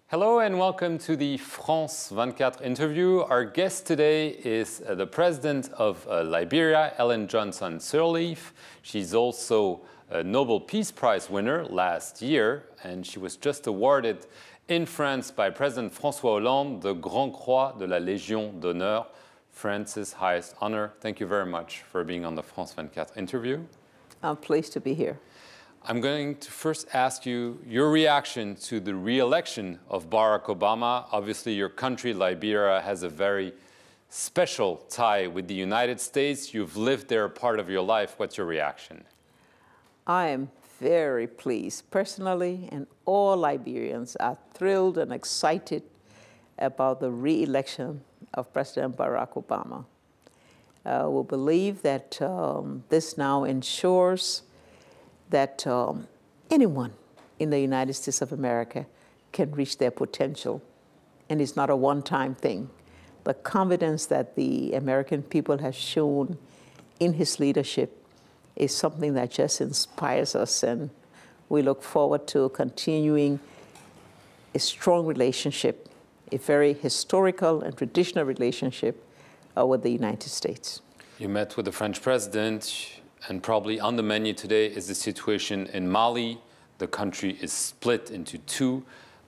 Hello and welcome to the France 24 interview. Our guest today is the president of Liberia, Ellen Johnson Sirleaf. She's also a Nobel Peace Prize winner last year, and she was just awarded in France by President François Hollande the Grand Croix de la Légion d'honneur, France's highest honor. Thank you very much for being on the France 24 interview. I'm pleased to be here. I'm going to first ask you your reaction to the re-election of Barack Obama. Obviously, your country, Liberia, has a very special tie with the United States. You've lived there part of your life. What's your reaction? I am very pleased. Personally, and all Liberians are thrilled and excited about the re-election of President Barack Obama. We believe that this now ensures that anyone in the United States of America can reach their potential, and it's not a one-time thing. The confidence that the American people have shown in his leadership is something that just inspires us, and we look forward to continuing a strong relationship, a very historical and traditional relationship with the United States. You met with the French president. And probably on the menu today is the situation in Mali. The country is split into two.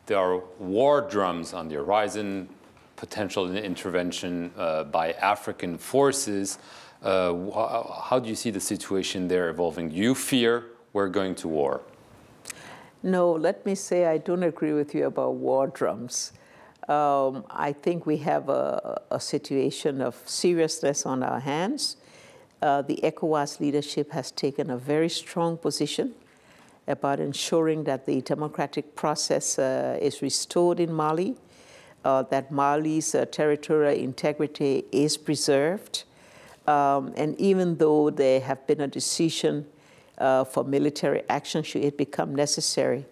There are war drums on the horizon, potential intervention by African forces. How do you see the situation there evolving? Do you fear we're going to war? No, let me say I don't agree with you about war drums. I think we have a situation of seriousness on our hands. The ECOWAS leadership has taken a very strong position about ensuring that the democratic process is restored in Mali, that Mali's territorial integrity is preserved. And even though there have been a decision for military action should it become necessary,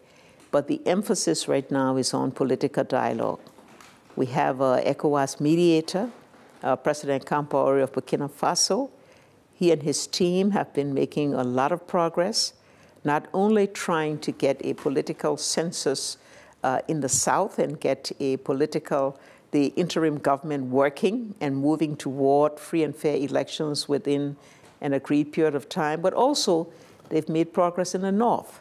but the emphasis right now is on political dialogue. We have an ECOWAS mediator, President Compaoré of Burkina Faso. He and his team have been making a lot of progress, not only trying to get a political census in the south and get the interim government working and moving toward free and fair elections within an agreed period of time, but also they've made progress in the north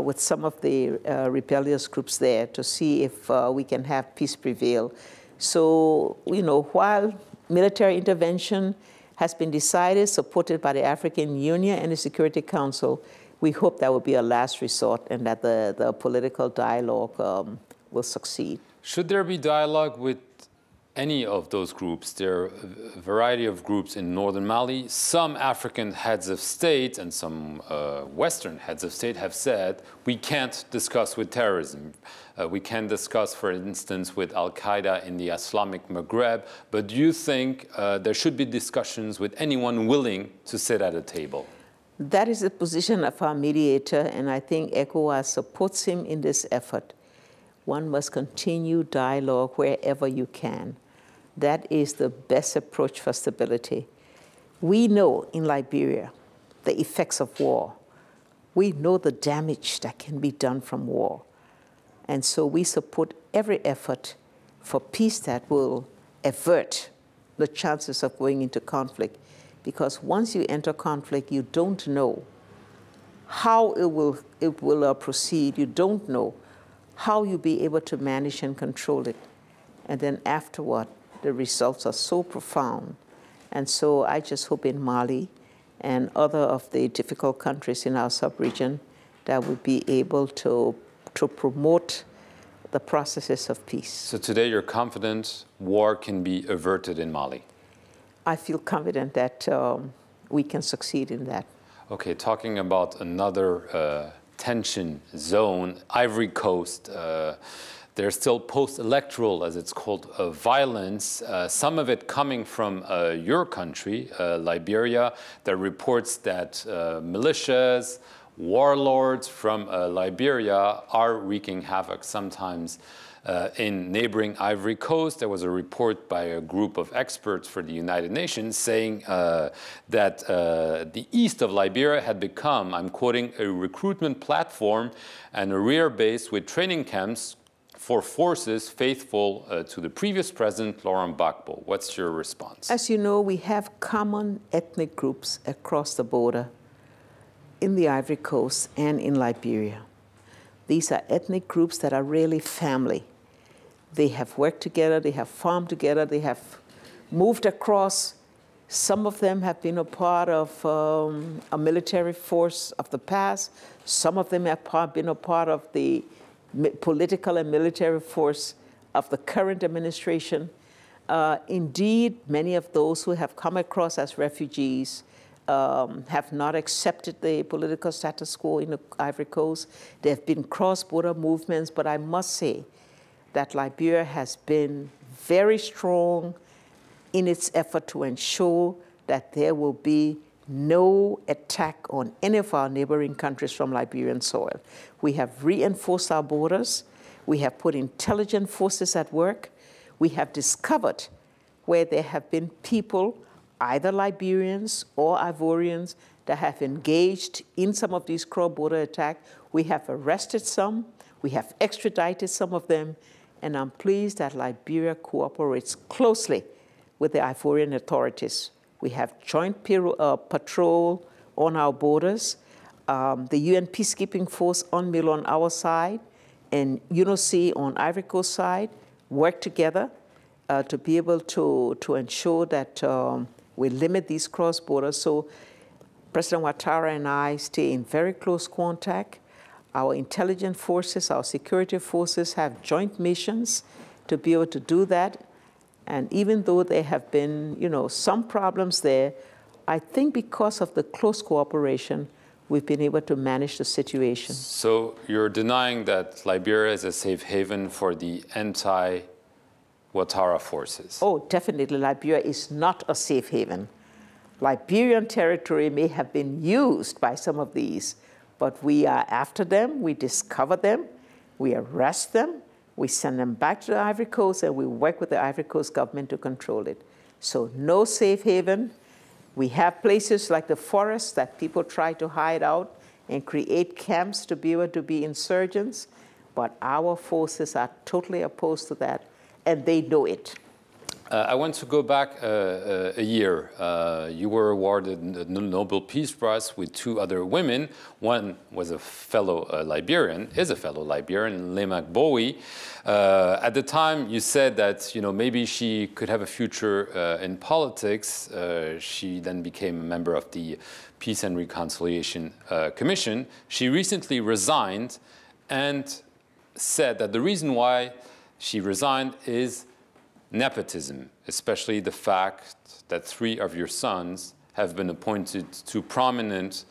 with some of the rebellious groups there to see if we can have peace prevail. So, you know, while military intervention has been decided, supported by the African Union and the Security Council, we hope that will be a last resort and that the political dialogue will succeed. Should there be dialogue with any of those groups? There are a variety of groups in northern Mali. Some African heads of state and some Western heads of state have said, we can't discuss with terrorism. We can discuss, for instance, with Al-Qaeda in the Islamic Maghreb. But do you think there should be discussions with anyone willing to sit at a table? That is the position of our mediator, and I think ECOWAS supports him in this effort. One must continue dialogue wherever you can. That is the best approach for stability. We know in Liberia the effects of war. We know the damage that can be done from war. And so we support every effort for peace that will avert the chances of going into conflict. Because once you enter conflict, you don't know how it will proceed. You don't know how you'll be able to manage and control it. And then afterward, the results are so profound. And so I just hope in Mali and other of the difficult countries in our sub-region that we'll be able to promote the processes of peace. So today you're confident war can be averted in Mali? I feel confident that we can succeed in that. Okay, talking about another tension zone, Ivory Coast, there's still post-electoral, as it's called, violence, some of it coming from your country, Liberia. There are reports that militias, warlords from Liberia are wreaking havoc, sometimes in neighboring Ivory Coast. There was a report by a group of experts for the United Nations saying that the east of Liberia had become, I'm quoting, a recruitment platform and a rear base with training camps for forces faithful to the previous president, Laurent Gbagbo. What's your response? As you know, we have common ethnic groups across the border in the Ivory Coast and in Liberia. These are ethnic groups that are really family. They have worked together, they have farmed together, they have moved across. Some of them have been a part of a military force of the past. Some of them have been a part of the political and military force of the current administration. Indeed, many of those who have come across as refugees have not accepted the political status quo in the Ivory Coast. There have been cross-border movements, but I must say that Liberia has been very strong in its effort to ensure that there will be no attack on any of our neighboring countries from Liberian soil. We have reinforced our borders. We have put intelligence forces at work. We have discovered where there have been people, either Liberians or Ivorians, that have engaged in some of these cross-border attacks. We have arrested some. We have extradited some of them. And I'm pleased that Liberia cooperates closely with the Ivorian authorities. We have joint patrol on our borders, the UN peacekeeping force UNMIL on our side, and UNOC on Ivory Coast side work together to be able to ensure that we limit these cross borders. So President Ouattara and I stay in very close contact. Our intelligence forces, our security forces have joint missions to be able to do that. And even though there have been, some problems there, I think because of the close cooperation, we've been able to manage the situation. So you're denying that Liberia is a safe haven for the anti-Ouattara forces? Oh, definitely. Liberia is not a safe haven. Liberian territory may have been used by some of these, but we are after them, we discover them, we arrest them, we send them back to the Ivory Coast, and we work with the Ivory Coast government to control it. So no safe haven. We have places like the forest that people try to hide out and create camps to be able to be insurgents, but our forces are totally opposed to that, and they know it. I want to go back a year. You were awarded the Nobel Peace Prize with two other women. One was a fellow Liberian, is a fellow Liberian, Lemak Bowie. At the time, you said that maybe she could have a future in politics. She then became a member of the Peace and Reconciliation Commission. She recently resigned and said that the reason why she resigned is nepotism, especially the fact that 3 of your sons have been appointed to prominent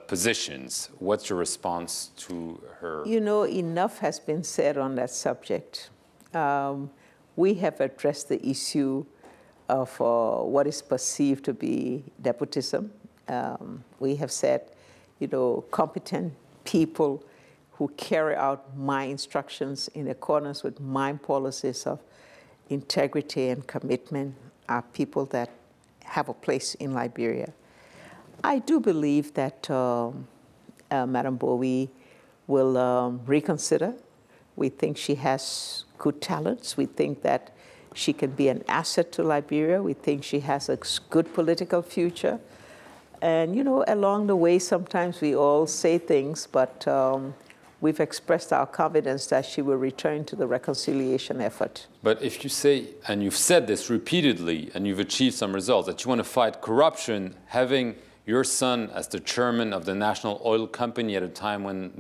positions. What's your response to her? Enough has been said on that subject. We have addressed the issue of what is perceived to be nepotism. We have said, competent people who carry out my instructions in accordance with my policies of integrity and commitment are people that have a place in Liberia. I do believe that Madame Bowie will reconsider. We think she has good talents. We think that she can be an asset to Liberia. We think she has a good political future. And, along the way, sometimes we all say things, but we've expressed our confidence that she will return to the reconciliation effort. But if you say, and you've said this repeatedly, and you've achieved some results, that you want to fight corruption, having your son as the chairman of the national oil company at a time when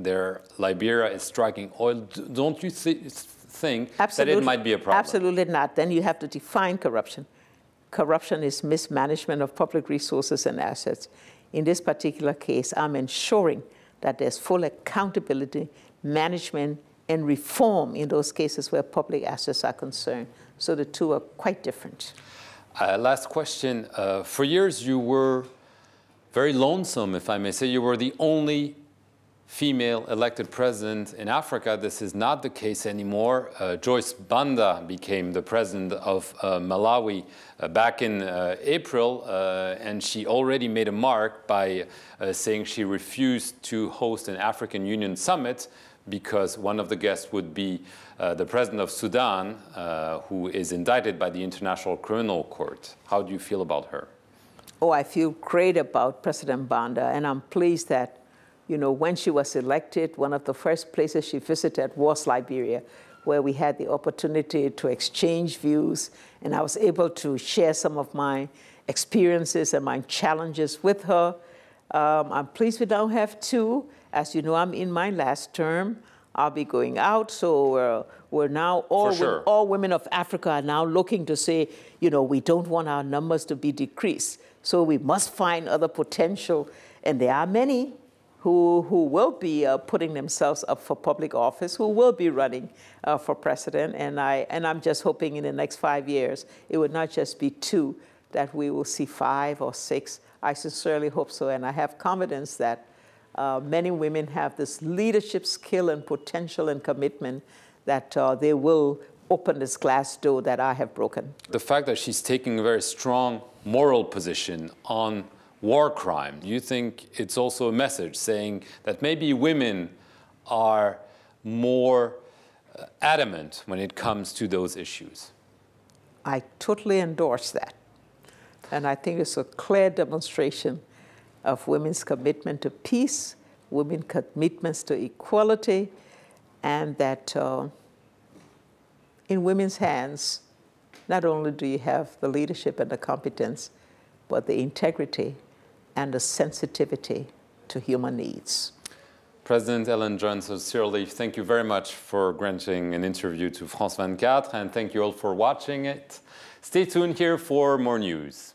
Liberia is striking oil, don't you think that it might be a problem? Absolutely not. Then you have to define corruption. Corruption is mismanagement of public resources and assets. In this particular case, I'm ensuring that there's full accountability, management, and reform in those cases where public assets are concerned. So the two are quite different. Last question. For years, you were very lonesome, if I may say. You were the only female elected president in Africa. This is not the case anymore. Joyce Banda became the president of Malawi back in April, and she already made a mark by saying she refused to host an African Union summit because one of the guests would be the president of Sudan, who is indicted by the International Criminal Court. How do you feel about her? Oh, I feel great about President Banda, and I'm pleased that, you know, when she was elected, one of the first places she visited was Liberia, where we had the opportunity to exchange views, and I was able to share some of my experiences and my challenges with her. I'm pleased we now have two. As you know, I'm in my last term. I'll be going out, so we're now, all women of Africa are now looking to say, you know, we don't want our numbers to be decreased, so we must find other potential, and there are many who will be putting themselves up for public office, who will be running for president, and I'm just hoping in the next 5 years, it would not just be two, that we will see 5 or 6. I sincerely hope so, and I have confidence that many women have this leadership skill and potential and commitment that they will open this glass door that I have broken. The fact that she's taking a very strong moral position on war crime, do you think it's also a message saying that maybe women are more adamant when it comes to those issues? I totally endorse that. And I think it's a clear demonstration of women's commitment to peace, women's commitments to equality, and that in women's hands, not only do you have the leadership and the competence, but the integrity and the sensitivity to human needs. President Ellen Johnson Sirleaf, thank you very much for granting an interview to France 24, and thank you all for watching it. Stay tuned here for more news.